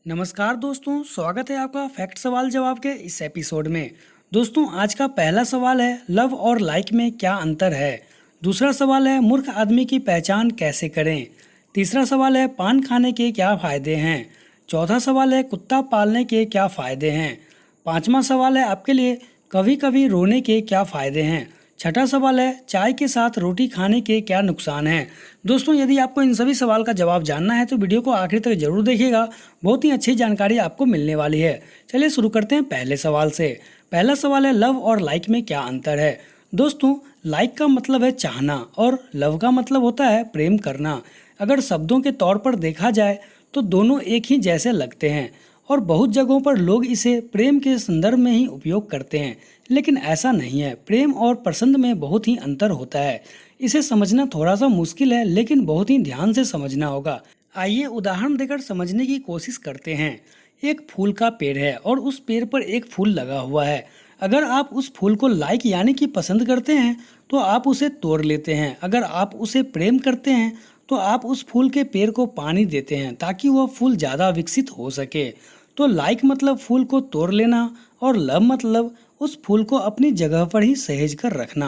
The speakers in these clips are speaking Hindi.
नमस्कार दोस्तों, स्वागत है आपका फैक्ट सवाल जवाब के इस एपिसोड में। दोस्तों, आज का पहला सवाल है, लव और लाइक में क्या अंतर है। दूसरा सवाल है, मूर्ख आदमी की पहचान कैसे करें। तीसरा सवाल है, पान खाने के क्या फायदे हैं। चौथा सवाल है, कुत्ता पालने के क्या फायदे हैं। पांचवा सवाल है आपके लिए, कभी कभी रोने के क्या फायदे हैं। छठा सवाल है, चाय के साथ रोटी खाने के क्या नुकसान हैं। दोस्तों, यदि आपको इन सभी सवाल का जवाब जानना है तो वीडियो को आखिर तक जरूर देखिएगा, बहुत ही अच्छी जानकारी आपको मिलने वाली है। चलिए शुरू करते हैं पहले सवाल से। पहला सवाल है, लव और लाइक में क्या अंतर है। दोस्तों, लाइक का मतलब है चाहना और लव का मतलब होता है प्रेम करना। अगर शब्दों के तौर पर देखा जाए तो दोनों एक ही जैसे लगते हैं और बहुत जगहों पर लोग इसे प्रेम के संदर्भ में ही उपयोग करते हैं, लेकिन ऐसा नहीं है। प्रेम और पसंद में बहुत ही अंतर होता है। इसे समझना थोड़ा सा मुश्किल है, लेकिन बहुत ही ध्यान से समझना होगा। आइए उदाहरण देकर समझने की कोशिश करते हैं। एक फूल का पेड़ है और उस पेड़ पर एक फूल लगा हुआ है। अगर आप उस फूल को लाइक यानी कि पसंद करते हैं तो आप उसे तोड़ लेते हैं। अगर आप उसे प्रेम करते हैं तो आप उस फूल के पेड़ को पानी देते हैं ताकि वह फूल ज़्यादा विकसित हो सके। तो लाइक मतलब फूल को तोड़ लेना और लव मतलब उस फूल को अपनी जगह पर ही सहेज कर रखना।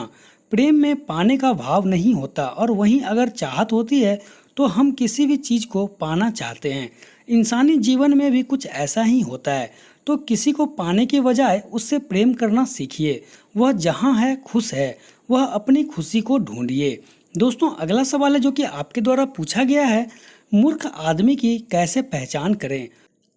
प्रेम में पाने का भाव नहीं होता और वहीं अगर चाहत होती है तो हम किसी भी चीज़ को पाना चाहते हैं। इंसानी जीवन में भी कुछ ऐसा ही होता है। तो किसी को पाने के बजाय उससे प्रेम करना सीखिए। वह जहाँ है खुश है, वह अपनी खुशी को ढूंढिए। दोस्तों, अगला सवाल है जो कि आपके द्वारा पूछा गया है, मूर्ख आदमी की कैसे पहचान करें।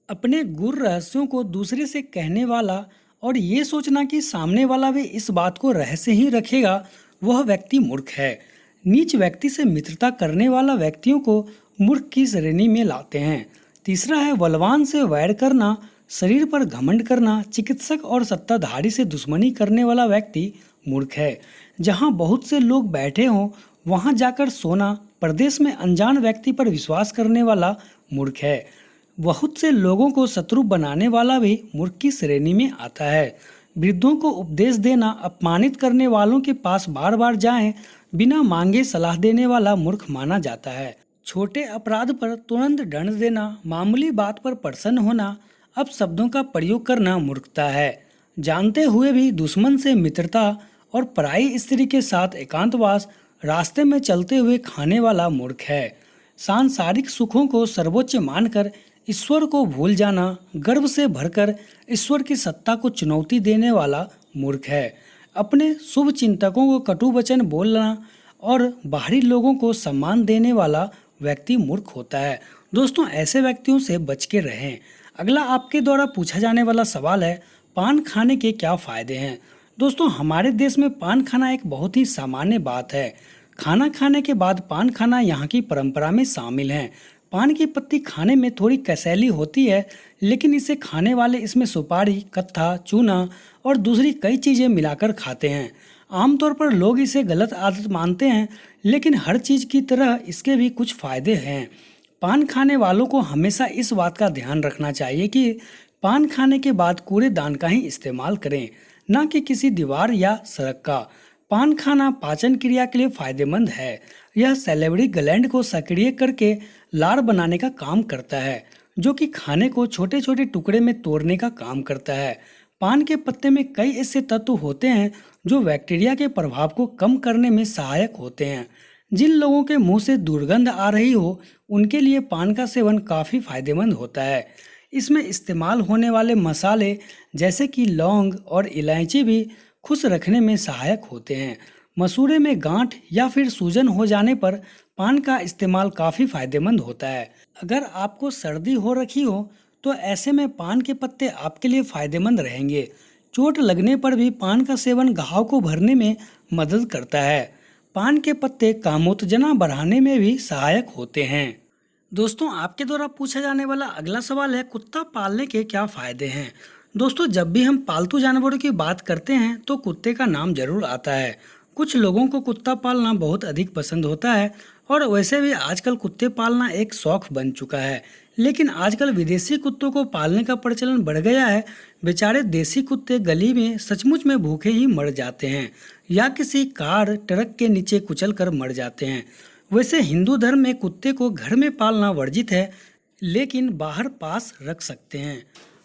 अपने गुर रहस्यों को दूसरे से कहने वाला और ये सोचना कि सामने वाला भी इस बात को रहस्य ही रखेगा, वह व्यक्ति मूर्ख है। नीच व्यक्ति से मित्रता करने वाला व्यक्तियों को मूर्ख की श्रेणी में लाते हैं। तीसरा है, बलवान से वैर करना, शरीर पर घमंड करना, चिकित्सक और सत्ताधारी से दुश्मनी करने वाला व्यक्ति मूर्ख है। जहाँ बहुत से लोग बैठे हों वहाँ जाकर सोना, प्रदेश में अनजान व्यक्ति पर विश्वास करने वाला मूर्ख है। बहुत से लोगों को शत्रु बनाने वाला भी मूर्ख की श्रेणी में आता है। वृद्धों को उपदेश देना, अपमानित करने वालों के पास बार बार जाएं, बिना मांगे सलाह देने वाला मूर्ख माना जाता है। छोटे अपराध पर तुरंत दंड देना, मामूली बात पर प्रसन्न होना, अपशब्दों का प्रयोग करना मूर्खता है। जानते हुए भी दुश्मन से मित्रता और पराई स्त्री के साथ एकांतवास, रास्ते में चलते हुए खाने वाला मूर्ख है। सांसारिक सुखों को सर्वोच्च मानकर ईश्वर को भूल जाना, गर्व से भरकर ईश्वर की सत्ता को चुनौती देने वाला मूर्ख है। अपने शुभ चिंतकों को कटु वचन बोलना और बाहरी लोगों को सम्मान देने वाला व्यक्ति मूर्ख होता है। दोस्तों, ऐसे व्यक्तियों से बच के रहें। अगला आपके द्वारा पूछा जाने वाला सवाल है, पान खाने के क्या फायदे हैं। दोस्तों, हमारे देश में पान खाना एक बहुत ही सामान्य बात है। खाना खाने के बाद पान खाना यहाँ की परंपरा में शामिल है। पान की पत्ती खाने में थोड़ी कसैली होती है, लेकिन इसे खाने वाले इसमें सुपारी, कत्था, चूना और दूसरी कई चीज़ें मिलाकर खाते हैं। आमतौर पर लोग इसे गलत आदत मानते हैं, लेकिन हर चीज़ की तरह इसके भी कुछ फायदे हैं। पान खाने वालों को हमेशा इस बात का ध्यान रखना चाहिए कि पान खाने के बाद कूड़ेदान का ही इस्तेमाल करें, न कि किसी दीवार या सड़क का। पान खाना पाचन क्रिया के लिए फायदेमंद है। यह सैलिवरी ग्लैंड को सक्रिय करके लार बनाने का काम करता है, जो कि खाने को छोटे छोटे टुकड़े में तोड़ने का काम करता है। पान के पत्ते में कई ऐसे तत्व होते हैं जो बैक्टीरिया के प्रभाव को कम करने में सहायक होते हैं। जिन लोगों के मुंह से दुर्गंध आ रही हो, उनके लिए पान का सेवन काफ़ी फायदेमंद होता है। इसमें इस्तेमाल होने वाले मसाले जैसे कि लौंग और इलायची भी खुश रखने में सहायक होते हैं। मसूड़े में गांठ या फिर सूजन हो जाने पर पान का इस्तेमाल काफ़ी फायदेमंद होता है। अगर आपको सर्दी हो रखी हो तो ऐसे में पान के पत्ते आपके लिए फायदेमंद रहेंगे। चोट लगने पर भी पान का सेवन घाव को भरने में मदद करता है। पान के पत्ते कामोत्तेजना बढ़ाने में भी सहायक होते हैं। दोस्तों, आपके द्वारा पूछा जाने वाला अगला सवाल है, कुत्ता पालने के क्या फायदे हैं। दोस्तों, जब भी हम पालतू जानवरों की बात करते हैं तो कुत्ते का नाम जरूर आता है। कुछ लोगों को कुत्ता पालना बहुत अधिक पसंद होता है और वैसे भी आजकल कुत्ते पालना एक शौक बन चुका है। लेकिन आजकल विदेशी कुत्तों को पालने का प्रचलन बढ़ गया है। बेचारे देसी कुत्ते गली में सचमुच में भूखे ही मर जाते हैं या किसी कार ट्रक के नीचे कुचल कर मर जाते हैं। वैसे हिंदू धर्म में कुत्ते को घर में पालना वर्जित है, लेकिन बाहर पास रख सकते हैं।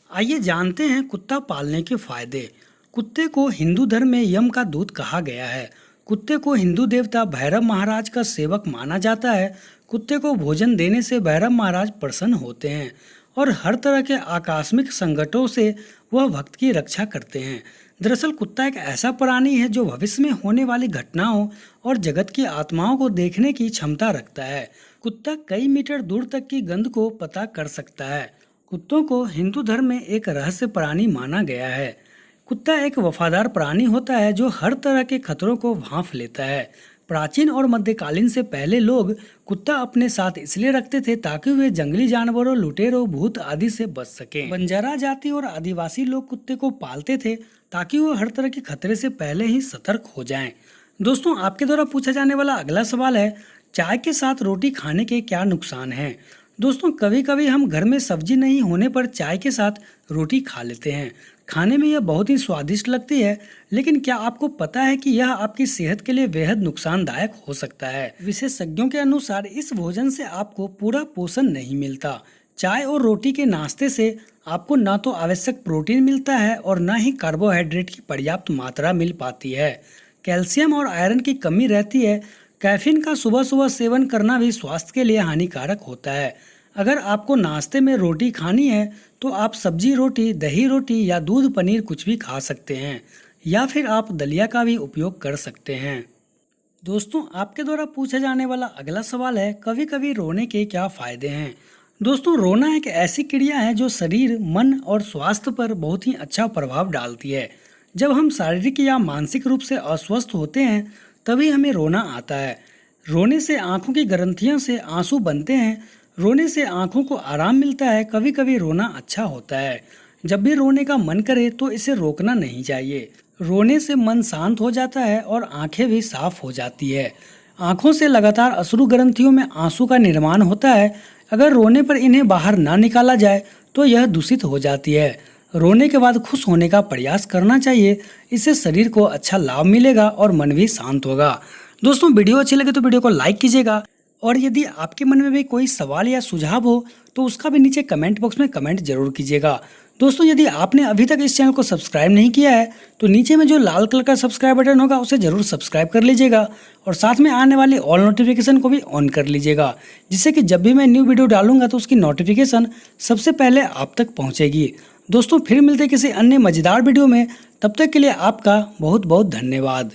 आइए जानते हैं कुत्ता पालने के फायदे। कुत्ते को हिंदू धर्म में यम का दूत कहा गया है। कुत्ते को हिंदू देवता भैरव महाराज का सेवक माना जाता है। कुत्ते को भोजन देने से भैरव महाराज प्रसन्न होते हैं और हर तरह के आकस्मिक संकटों से वह भक्त की रक्षा करते हैं। दरअसल कुत्ता एक ऐसा प्राणी है जो भविष्य में होने वाली घटनाओं और जगत की आत्माओं को देखने की क्षमता रखता है। कुत्ता कई मीटर दूर तक की गंध को पता कर सकता है। कुत्तों को हिंदू धर्म में एक रहस्य प्राणी माना गया है। कुत्ता एक वफादार प्राणी होता है जो हर तरह के खतरों को भांप लेता है। प्राचीन और मध्यकालीन से पहले लोग कुत्ता अपने साथ इसलिए रखते थे ताकि वे जंगली जानवरों, लुटेरों, भूत आदि से बच सकें। बंजारा जाति और आदिवासी लोग कुत्ते को पालते थे ताकि वो हर तरह के खतरे से पहले ही सतर्क हो जाएं। दोस्तों, आपके द्वारा पूछा जाने वाला अगला सवाल है, चाय के साथ रोटी खाने के क्या नुकसान हैं? दोस्तों, कभी कभी हम घर में सब्जी नहीं होने पर चाय के साथ रोटी खा लेते हैं। खाने में यह बहुत ही स्वादिष्ट लगती है, लेकिन क्या आपको पता है कि यह आपकी सेहत के लिए बेहद नुकसानदायक हो सकता है। विशेषज्ञों के अनुसार इस भोजन से आपको पूरा पोषण नहीं मिलता। चाय और रोटी के नाश्ते से आपको ना तो आवश्यक प्रोटीन मिलता है और ना ही कार्बोहाइड्रेट की पर्याप्त मात्रा मिल पाती है। कैल्शियम और आयरन की कमी रहती है। कैफीन का सुबह सुबह सेवन करना भी स्वास्थ्य के लिए हानिकारक होता है। अगर आपको नाश्ते में रोटी खानी है तो आप सब्जी रोटी, दही रोटी या दूध पनीर कुछ भी खा सकते हैं, या फिर आप दलिया का भी उपयोग कर सकते हैं। दोस्तों, आपके द्वारा पूछा जाने वाला अगला सवाल है, कभी कभी रोने के क्या फायदे हैं? दोस्तों, रोना एक ऐसी क्रिया है जो शरीर, मन और स्वास्थ्य पर बहुत ही अच्छा प्रभाव डालती है। जब हम शारीरिक या मानसिक रूप से अस्वस्थ होते हैं तभी हमें रोना आता है। रोने से आंखों की ग्रंथियों से आंसू बनते हैं। रोने से आंखों को आराम मिलता है। कभी कभी रोना अच्छा होता है। जब भी रोने का मन करे तो इसे रोकना नहीं चाहिए। रोने से मन शांत हो जाता है और आंखें भी साफ हो जाती है। आंखों से लगातार अश्रु ग्रंथियों में आंसू का निर्माण होता है। अगर रोने पर इन्हें बाहर ना निकाला जाए तो यह दूषित हो जाती है। रोने के बाद खुश होने का प्रयास करना चाहिए। इससे शरीर को अच्छा लाभ मिलेगा और मन भी शांत होगा। दोस्तों, वीडियो अच्छी लगे तो वीडियो को लाइक कीजिएगा और यदि आपके मन में भी कोई सवाल या सुझाव हो तो उसका भी नीचे कमेंट बॉक्स में कमेंट जरूर कीजिएगा। दोस्तों, यदि आपने अभी तक इस चैनल को सब्सक्राइब नहीं किया है तो नीचे में जो लाल कलर का सब्सक्राइब बटन होगा उसे जरूर सब्सक्राइब कर लीजिएगा और साथ में आने वाले ऑल नोटिफिकेशन को भी ऑन कर लीजिएगा, जिससे कि जब भी मैं न्यू वीडियो डालूंगा तो उसकी नोटिफिकेशन सबसे पहले आप तक पहुंचेगी। दोस्तों, फिर मिलते किसी अन्य मजेदार वीडियो में। तब तक के लिए आपका बहुत बहुत धन्यवाद।